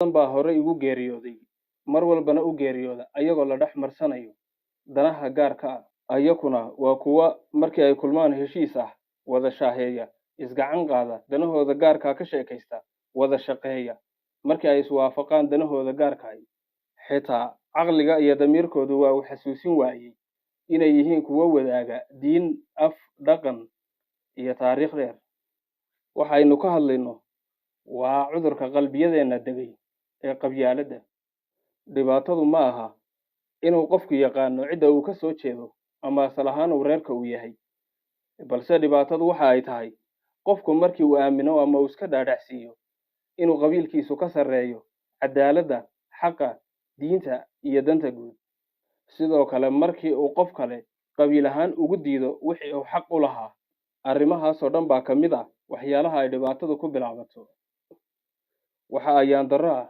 baa hore igu geeriyooday mar walbana u geeriyooda ayagoo la dhex marsanayo danaha gaarka ah ayakuna waa kuwa markii ay kulmaan heshiis ah wada shaaheeya isgacan qaada danahooda gaarka ka sheekaysta wada shaqeeya markii ay iswaafaqaan danahooda gaarka ah xitaa caqliga iyo damiirkoodu waa u xasuusin waayay inay yihiin kuwa wadaaga diin af dhaqan iyo taariikh dheer waxaynu ka hadlayno waa cudurka qalbiyadeena degay ee qabyaaladda dhibaatadu ma aha inuu qofku yaqaano cidda uu ka soo jeedo ama asal ahaan uu reerka u yahay balse dhibaatadu waxa ay tahay qofku markii uu aamino ama uu iska dhaadhacsiiyo inuu qabiilkiisu ka sarreeyo cadaaladda xaqa diinta iyo danta guud sidoo kale markii uu qof kale qabiil ahaan ugu diido wixii uu xaq u lahaa arrimahaas oo dhan baa ka mid ah waxyaalaha ay dhibaatadu ku bilaabato waxa ayaan darro ah